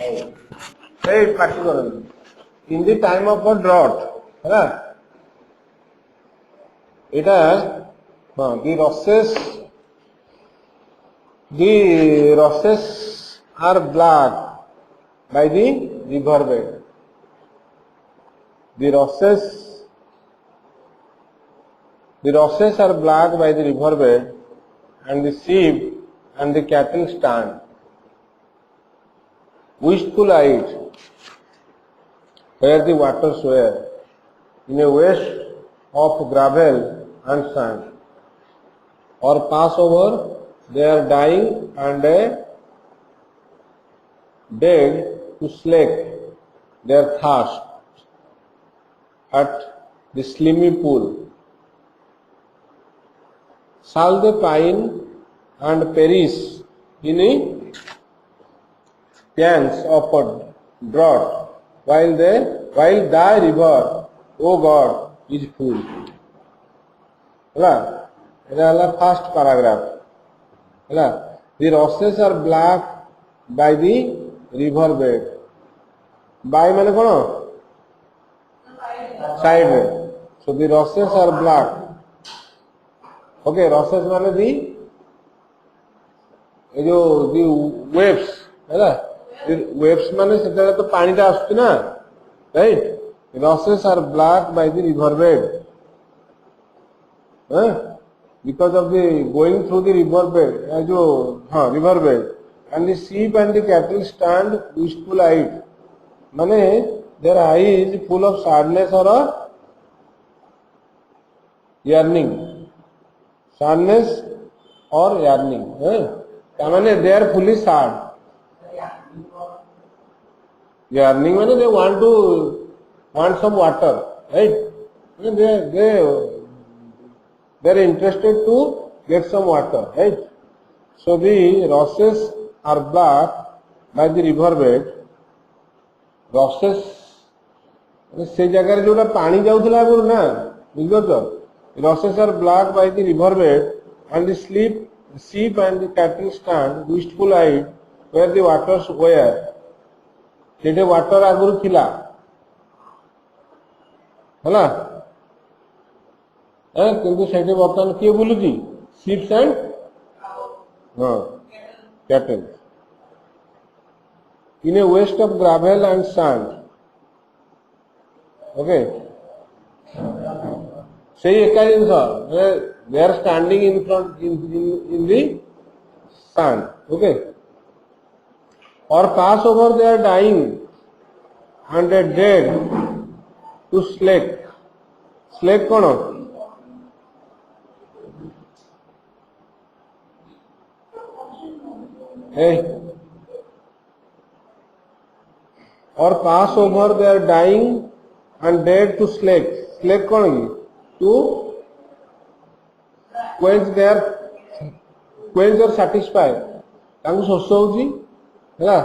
Hey, particularly in the time of a drought, है it has the rushes are black by the river bed. The rushes are black by the river bed, and the sheep and the cattle stand wistful-eyed where the waters were, in a waste of gravel and sand, or pass over their dying and dead to slake their thirst at the slimy pool. Shall they pine and perish in a pangs of a drought, while thy river, O God, is full? First paragraph. The rushes are black by the river bed. By माने कौन? Side. So the rushes are black. Okay, rushes माने the waves, the waves माने सेटा तो पानी टा आसुची ना, right? The rushes are black by the river bed. Because of the going through the river bed, river bed, and the sheep and the cattle stand wistful-eyed. Mane their eye is full of sadness or a yearning. Sadness or yearning. Mane they are fully sad. Yearning mane they want some water, right? They are interested to get some water, right? So the rushes are black by the river bed. Rushes से जगह जो पानी जाऊला आगुरी ना बुझ rushes are black by the river bed, and the sheep and the cattle stand wistful-eyed where the waters were. सेठे water आगुरी थिला, हैला? किंतु सेठे वर्तमान किए बुलुची? Sheep and cattle. In a waste of gravel and sand. Okay. Say they are standing in front in the sand. Okay. Or pass over their dying and dead to slake. Slake कौन? Or pass over their dying and dead to slake. Slake कौन है? To quench or satisfy. तांको शोष होगी, है ना?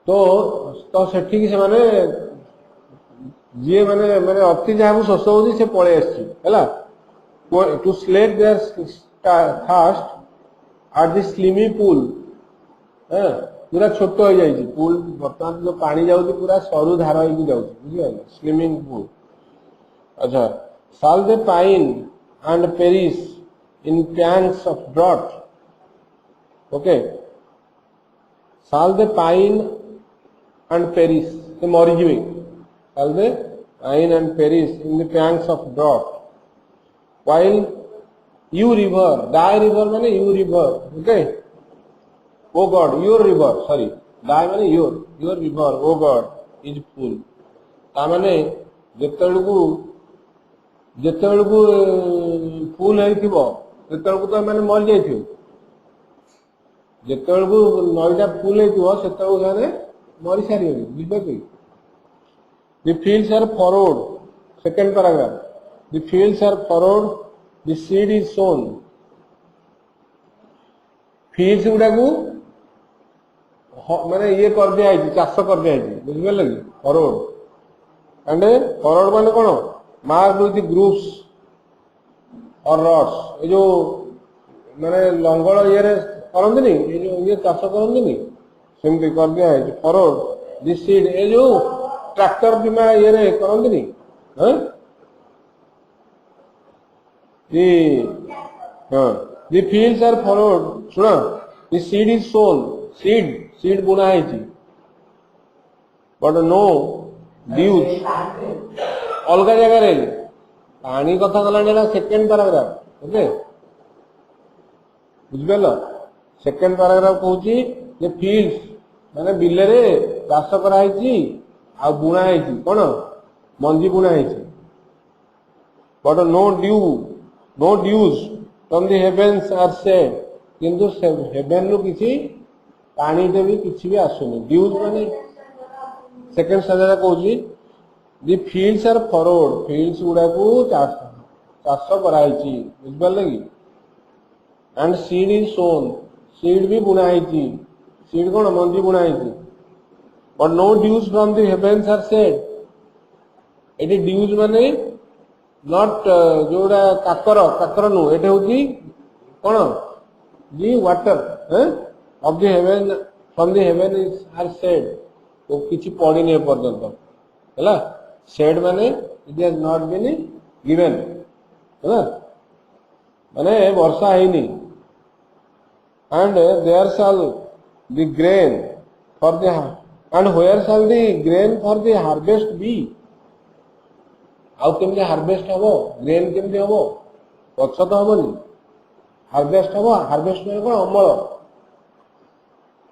तो सेठी की से माने ये माने अति जहाँ को शोष होगी से पड़े ऐसी, है ना? To slake their thirst at the slimy pool. पूरा छोट हो जाए पूल बर्तमान जो पानी जाऊँ पूरा सरू धार हो स्विमिंग पूल. अच्छा, shall they pine and perish in pangs of drought? Okay, shall they pine and perish? they मरीजिवे. Shall they pine and perish in the pangs of drought, while you river, thy river माने you river. Okay. O God, your river, sorry, thy माने your river, O God, is full. ता माने ଯେତେବେଳକୁ ଫୁଲ ହେଇଥିବ ସେତେବେଳକୁ ତ ମାନେ ମରି ଯାଇଥିବ. ଯେତେବେଳକୁ ନଈଟା ଫୁଲ ହେଇଥିବ ସେତେବେଳକୁ ସେମାନେ ମରି ସାରିବେଣି. ବୁଝିପାରିଲେ? The fields are furrowed. Second paragraph. The fields are furrowed. The seed is sown. fields गुड़ाकू माने ये कर दिया है, चाष कर दिया है. बुझिପାରିले कि? फरवर्ड. एंड फरवर्ड माने कौन? मार्क विथ ग्रुप्स और रॉड्स. ये जो माने लंगल ये करंतनी ये चाष करंतनी सेमती कर दिया है फॉरवर्ड दिस सीड ए जो ट्रैक्टर बीमा ये करंतनी हां दी हां दी फील्ड्स आर फॉरवर्ड सुना दी सीड इज सोन सीड बुना है जी बट नो ड्यूज अलग जगह रे पानी कथा गला सेकेंड पैराग्राफ ओके बुझिपाल सेकेंड पैराग्राफ कहूँ जे फील्ड्स माने बिले रे चाष कराई आ बुना है कौन मंजी बुना है but no dews from the heavens are shed किंतु हेवेन रु किसी पानी टे भी किसी भी आसुनी ड्यूज माने सेकेंड स्टैंडर्ड कहूँ the fields are forward fields गुड़ा को चाष कराई बुझिपारे कि and seed is sown seed भी बुना है सीड कौन मंजी बुना है but no dews from the heavens are shed एटी ड्यूज माने नॉट जोड़ा काकर नु एटे होची कौन the water of the heaven from the heaven is or said तो किछि पड़ी नहीं पर्यंत हैला सेड माने it has not been given हैला माने वर्षा हैनी and there shall the grain for the and where shall the grain for the harvest be आउ केमती हार्वेस्ट हबो ग्रेन केमती हबो गछ तो हबनी हार्वेस्ट हबो हार्वेस्ट माने कोन अमल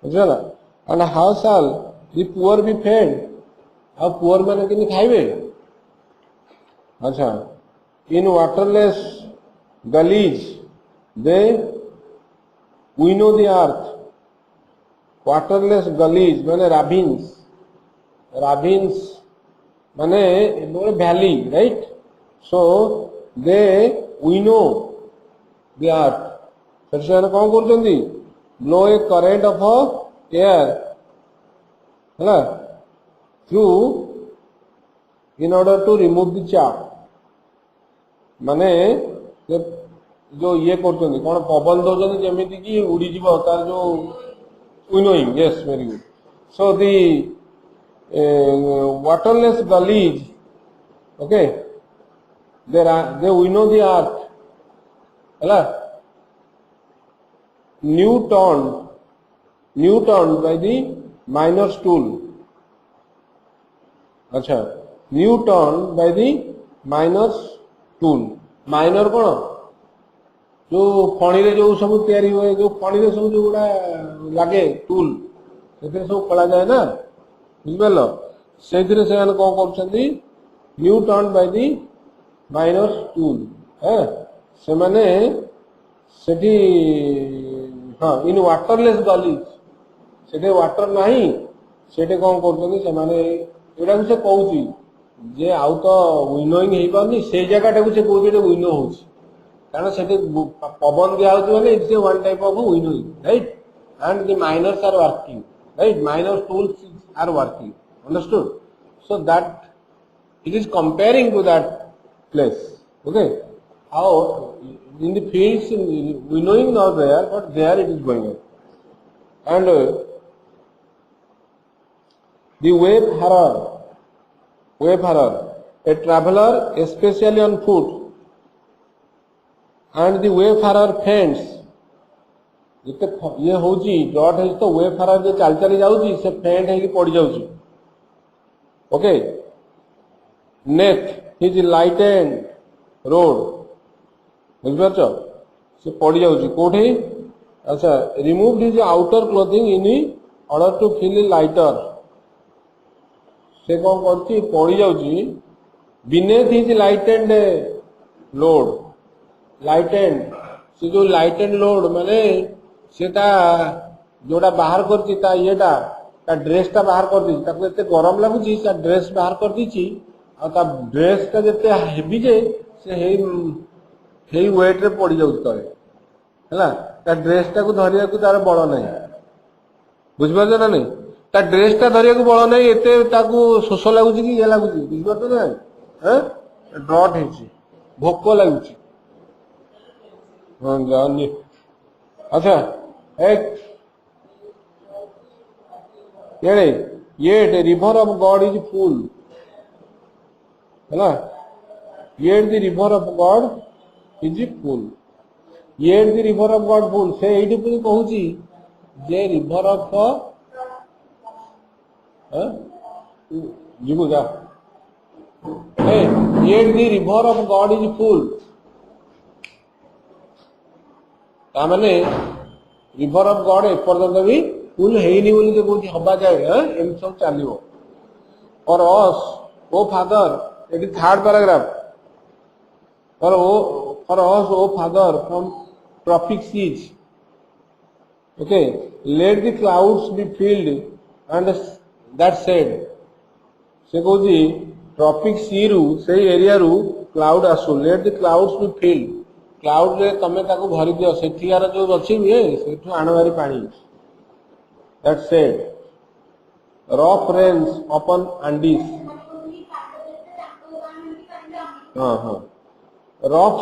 बुझला and how shall the poor be fed uh poor माने किनि खाइबे अच्छा in waterless gullies they winnow the earth waterless gullies माने ravines माने valley right so they winnow the earth फिर से कौन करछंदी blow a current of air हैला through in order to remove the chaff माने जो ये करछंदी कोन पवन दोजन जेमिति की उड़ी जीव तार जो winnowing yes very good so the waterless gullies okay they winnow the earth हैला Newton by the miner's tool अच्छा Newton by the miner's tool minor कौन जो फणी रे जो सब तैयारी हुए जो फणी रे सब जो गुड़ा लागे टूल से सब कला जाए ना बुझल से कौन कर newton by the minus tool है से माने सेठी हाँ इन वाटरलेस गलीज से वाटर नहीं से कौन कर माने एटा से कहूँ जे आउ तो विनोइंग हो पानी से जगह से कहूँ विनो हो कारण से पवन दिया माने it's one type of winnowing right and the miners are working right miner tools are working understood so that it is comparing to that place okay how in the fields winnowing not there but there it is going on and the wayfarer a traveler especially on foot and the wayfarer faints जिते ये होजी dot है तो wayfarer जो चल चली जाउची से फेंट है कि पड़ जाउची okay neath his lighten road बुझिपारछ से पड़ जाउची कोठी अच्छा removed his outer clothing in order to feel lighter से कौन करती पड़ जाउची beneath his lighten load lighten से जो लाइटेन लोड माने सेटा जोड़ा बाहर करती ता येटा ता ड्रेस ता बाहर कर दी ताको एते गरम लागुची ता ड्रेस बाहर कर दीची आ ता ड्रेस ता जते हेवी जे से हेई वेट रे पड़ी जाउत तळे हैला ता ड्रेस ता को धरिया को तार बळ नाही बुझबा ना नहीं ता ड्रेस ता धरिया को बळ नाही एते ताको शोष लागुची कि ये लागुची बुझबा तो ना हैं डॉट हेची भोक लागुची हां जानी अच्छा एक yet river of God is full है yet the river of God is full yet the river of God full से एठी पुनी कहूची जे river of जीवो जा yet the river of God is full ता माने रिवर ऑफ गॉड एपर्यंत भी full हेनी बोली तो कहूँ हवा जाए एम सब चलो फॉर अस ओ फादर ये third paragraph for us O father from tropic seas okay let the clouds be filled and that said से कहूँ ट्रॉपिक सी रु से एरिया रु क्लाउड आसु late the clouds be field cloud रे तमे ताको भरी दियो सेठियार जो अछि सेठु आणवारी पानी that shed rough rains upon Andes हां rough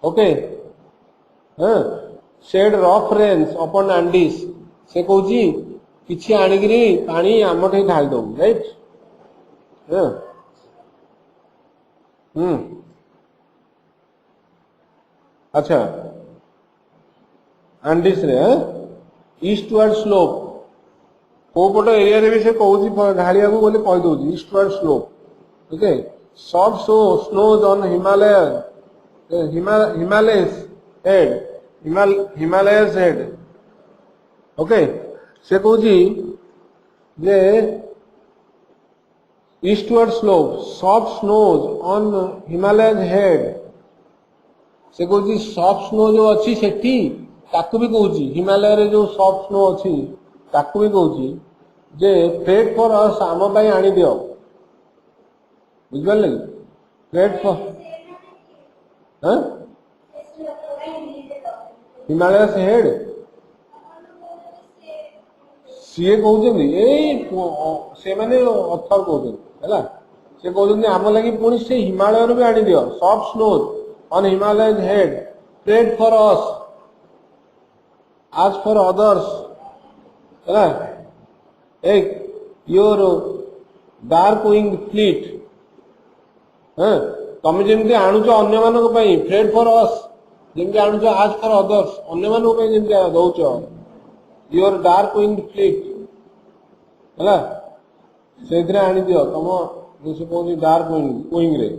okay shed rough rains upon Andes से कहूची किछि आनिगिरी पानी आमठे ढाल दो राइट अच्छा एंडीज रे ईस्टवर्ड स्लोप को पट एरिया रे भी से कहूची ढालिया को बोले कह दउची eastward slope okay soft snows on Himalayas head okay से कहूची जे eastward slope soft snows on Himalayas head से कहूँ सॉफ्ट स्नो जो अच्छी सेठी ताकू भी कहूँ हिमालय रे जो सॉफ्ट स्नो अच्छी ताकू भी कहूँ जे फ्रेट फॉर अस आम पाई आनी दियो बुझिपारे फ्रेट फॉर हिमालय से हेड सीए कहते से माने अथर कहते है से कहते आम लगी पुणी से हिमालय भी आनी दियो soft snow on Himalay's head, prayed for us, as for others, your dark winged fleet, तमें जमी आणुच अन्य मानक प्रेड फॉर अस जमी आणुच आज फॉर अदर्स अन्य मानक जमी दौच योर डार्क विंग्ड फ्लीट है से आनी दियो तुम से कहूँ डार्क विंग रे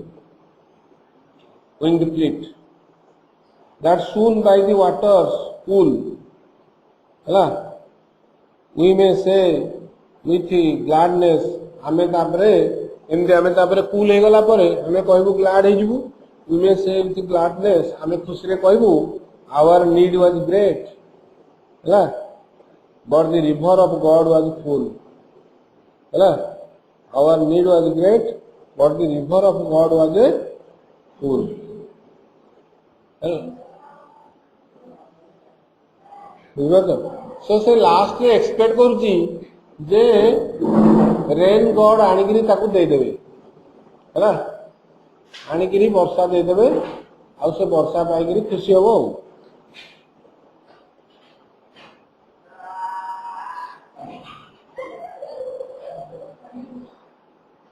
winged fleet that soon by the waters cool है we may say with gladness आमे तापरे एमती आमे तापरे कूल हे गला परे आमे कहबू ग्लाड हे जिवु we may say with gladness आमे खुशी रे कहबू our need was great है but the river of God was full है our need was great but the river of God was full सो से लास्ट एक्सपेक्ट करुची जे रेन गॉड आनिकी ताकू देदेवे है आनिकी वर्षा देदेवे आ से वर्षा पाई खुशी हम।